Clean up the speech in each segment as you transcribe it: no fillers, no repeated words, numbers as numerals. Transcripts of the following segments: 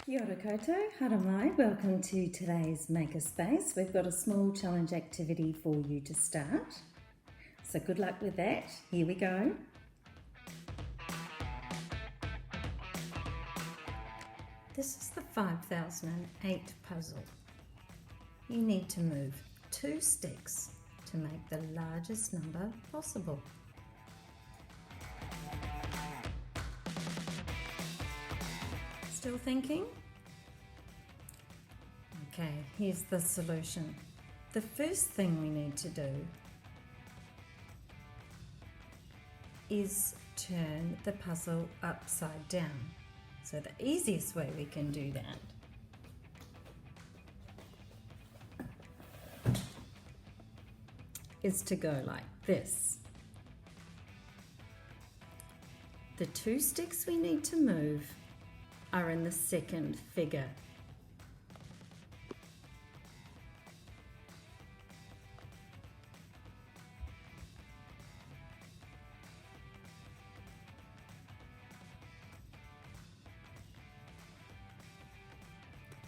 Kia ora koutou, hara mai, welcome to today's Makerspace. We've got a small challenge activity for you to start. So good luck with that. Here we go. This is the 5008 puzzle. You need to move 2 sticks to make the largest number possible. Still thinking? Okay, here's the solution. The first thing we need to do is turn the puzzle upside down. So the easiest way we can do that is to go like this. The 2 sticks we need to move are in the second figure.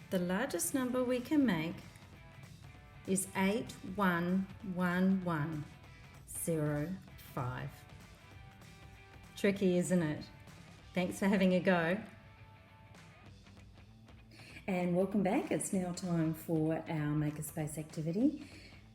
The largest number we can make is 811105. Tricky, isn't it? Thanks for having a go. And welcome back. It's now time for our Makerspace activity.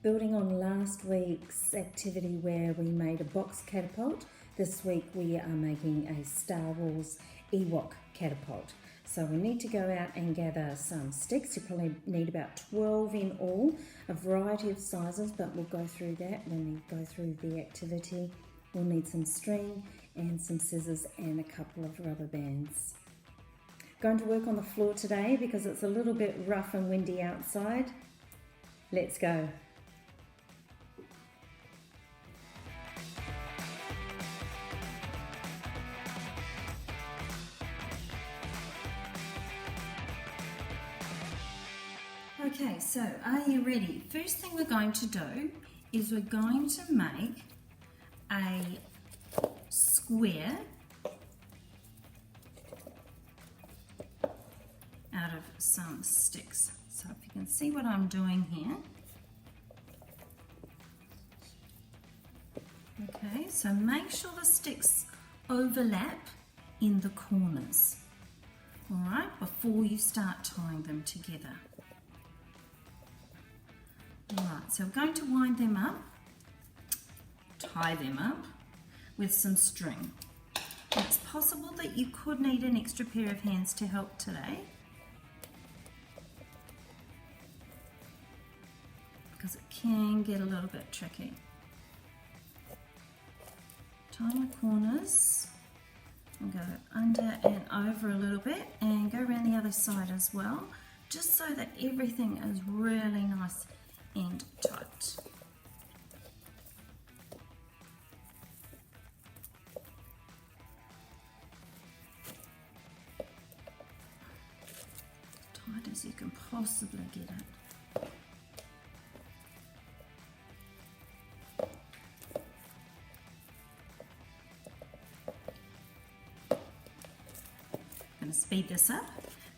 Building on last week's activity where we made a box catapult, this week we are making a Star Wars Ewok catapult. So we need to go out and gather some sticks. You probably need about 12 in all, a variety of sizes, but we'll go through that when we go through the activity. We'll need some string and some scissors and a couple of rubber bands. Going to work on the floor today because it's a little bit rough and windy outside. Let's go. Okay, so are you ready? First thing we're going to do is we're going to make a square out of some sticks. So if you can see what I'm doing here. Okay, so make sure the sticks overlap in the corners, all right, before you start tying them together. All right, so we're going to wind them up, tie them up with some string. It's possible that you could need an extra pair of hands to help today, because it can get a little bit tricky. Tie the corners and go under and over a little bit and go around the other side as well, just so that everything is really nice and tight. Tight as you can possibly get it. I'm going to speed this up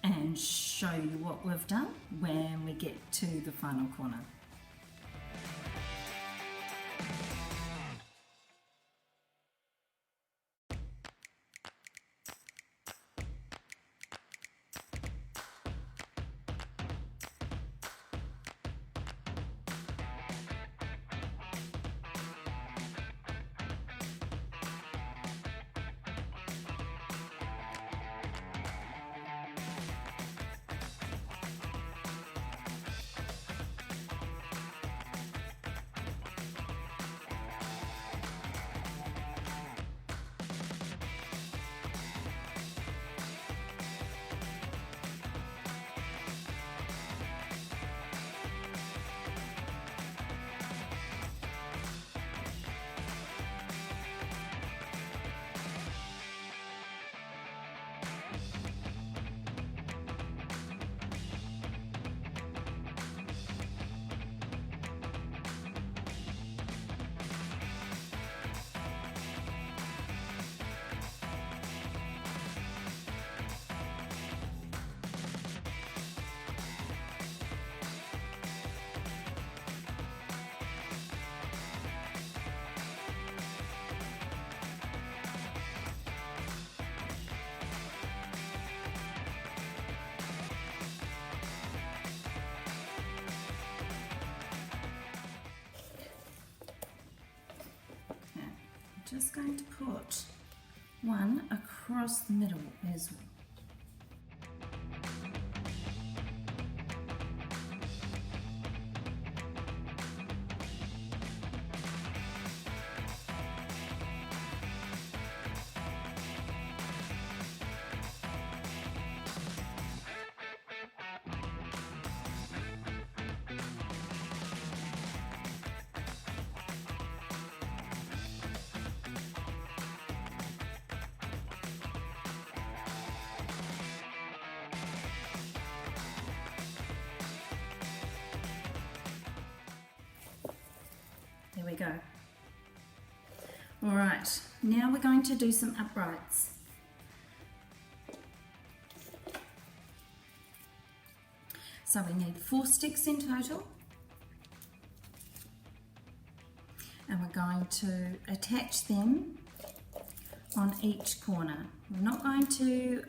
and show you what we've done when we get to the final corner. just going to put one across the middle as well. There we go. All right, now we're going to do some uprights. So we need 4 sticks in total. And we're going to attach them on each corner. We're not going to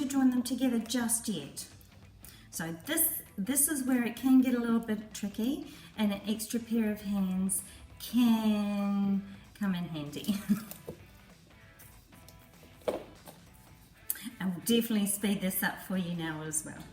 join them together just yet. So this is where it can get a little bit tricky, and an extra pair of hands can come in handy. And we'll definitely speed this up for you now as well.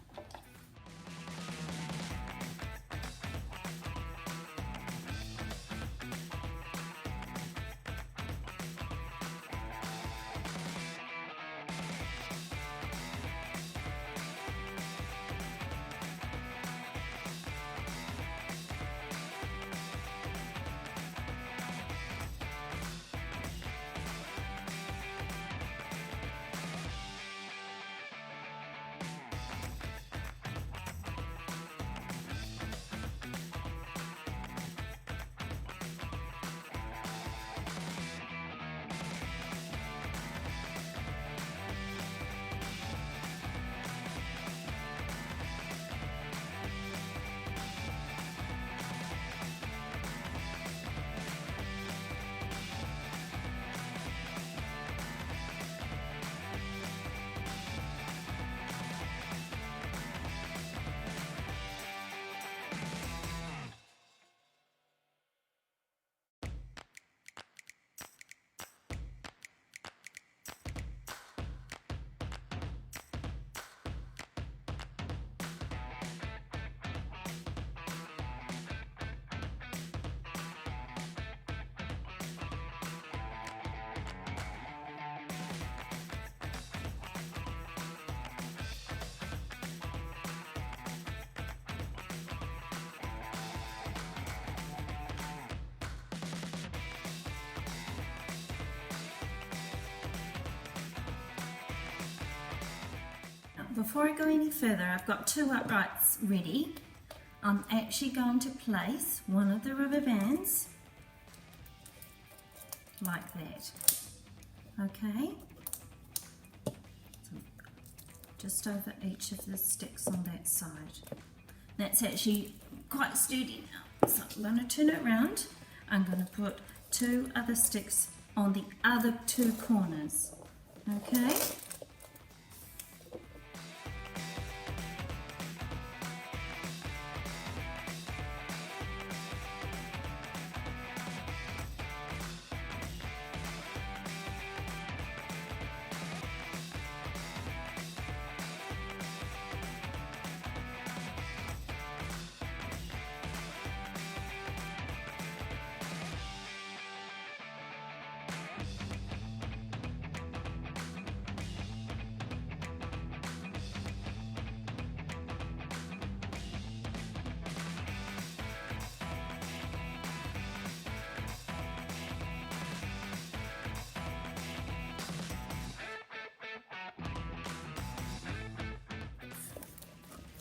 Before I go any further, I've got 2 uprights ready. I'm actually going to place one of the rubber bands like that. Okay, so just over each of the sticks on that side. That's actually quite sturdy now, so I'm going to turn it around. I'm going to put 2 other sticks on the other 2 corners. Okay.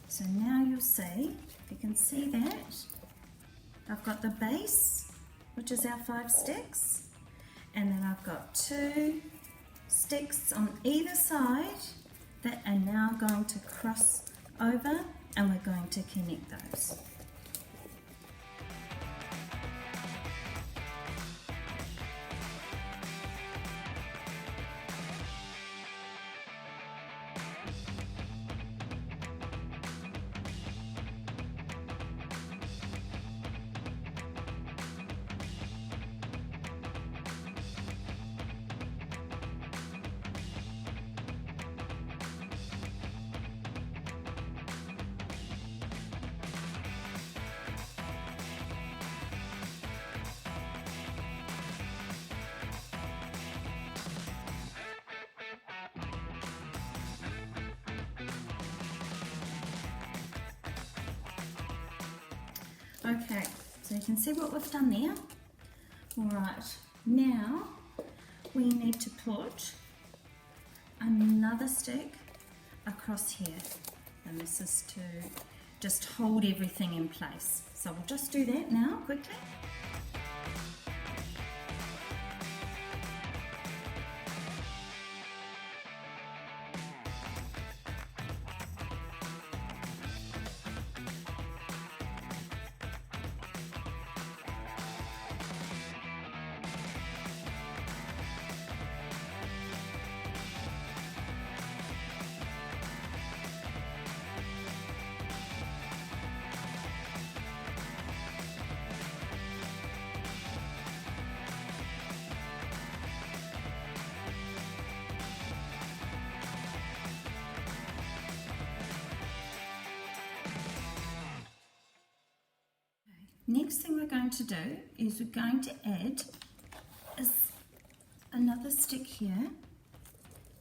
So now you'll see, if you can see that, I've got the base, which is our 5 sticks, and then I've got 2 sticks on either side that are now going to cross over, and we're going to connect those. Okay, so you can see what we've done there. Alright, now we need to put another stick across here, and this is to just hold everything in place. So we'll just do that now quickly. Next thing we're going to do is we're going to add another stick here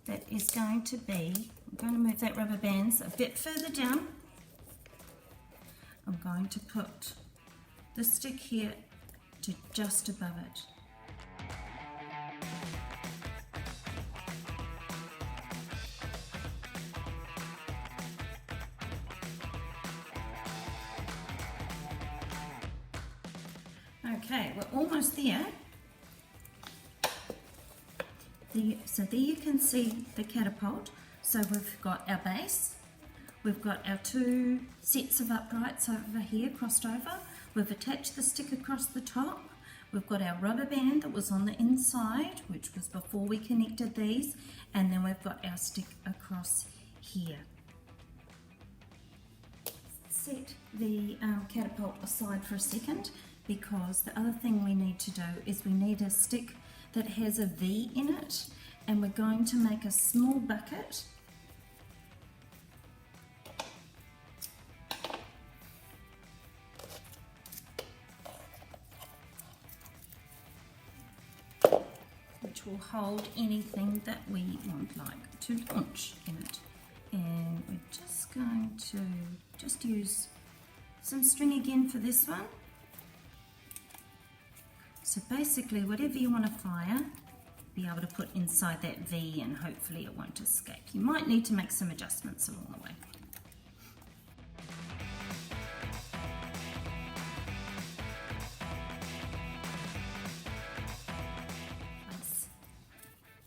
that is going to be, I'm going to move that rubber band a bit further down. I'm going to put the stick here to just above it. Okay, we're almost there. So there you can see the catapult. So we've got our base, we've got our two sets of uprights over here crossed over, we've attached the stick across the top, we've got our rubber band that was on the inside, which was before we connected these, and then we've got our stick across here. Set the catapult aside for a second, because the other thing we need to do is we need a stick that has a V in it, and we're going to make a small bucket which will hold anything that we want like to launch in it. And we're just going to use some string again for this one. So basically whatever you want to fire, be able to put inside that V, and hopefully it won't escape. You might need to make some adjustments along the way. Place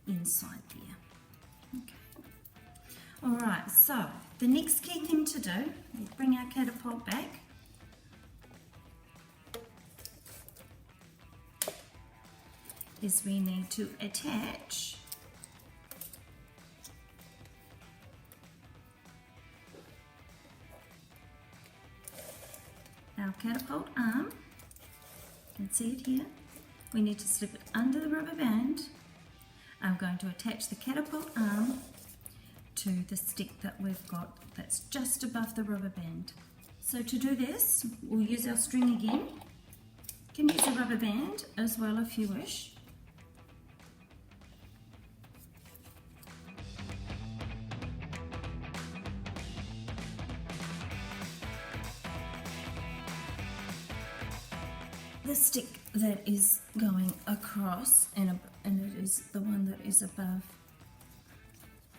inside there. Okay. Alright, so the next key thing to do, we'll bring our catapult back. Is we need to attach our catapult arm. You can see it here. We need to slip it under the rubber band. I'm going to attach the catapult arm to the stick that we've got that's just above the rubber band. So to do this, we'll use our string again. You can use a rubber band as well if you wish. The stick that is going across, and it is the one that is above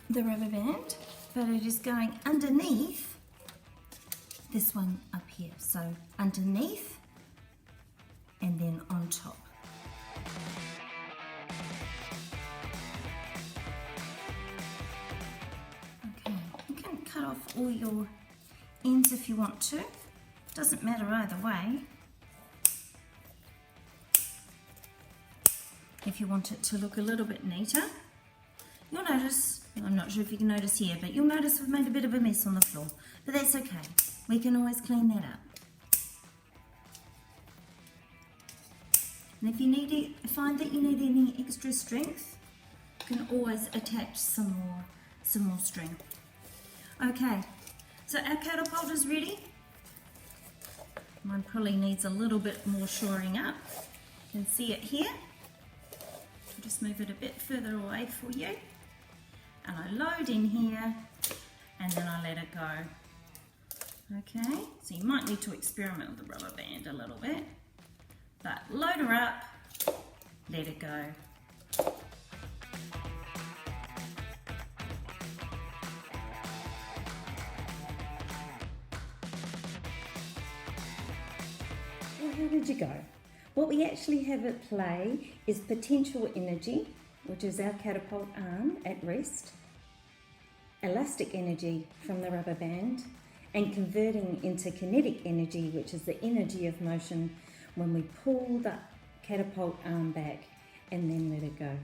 the rubber band, but it is going underneath this one up here. So underneath and then on top. Okay, you can cut off all your ends if you want to. Doesn't matter either way. If you want it to look a little bit neater, you'll notice, I'm not sure if you can notice here, but you'll notice we've made a bit of a mess on the floor, but that's okay. We can always clean that up. And if you find that you need any extra strength, you can always attach some more string. Okay, so our catapult is ready. Mine probably needs a little bit more shoring up. You can see it here. Just move it a bit further away for you, and I load in here, and then I let it go Okay, so you might need to experiment with the rubber band a little bit, but load her up, let it go. Well, how did you go? What we actually have at play is potential energy, which is our catapult arm at rest, elastic energy from the rubber band, and converting into kinetic energy, which is the energy of motion when we pull the catapult arm back and then let it go.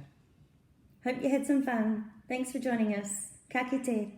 Hope you had some fun. Thanks for joining us. Ka kite.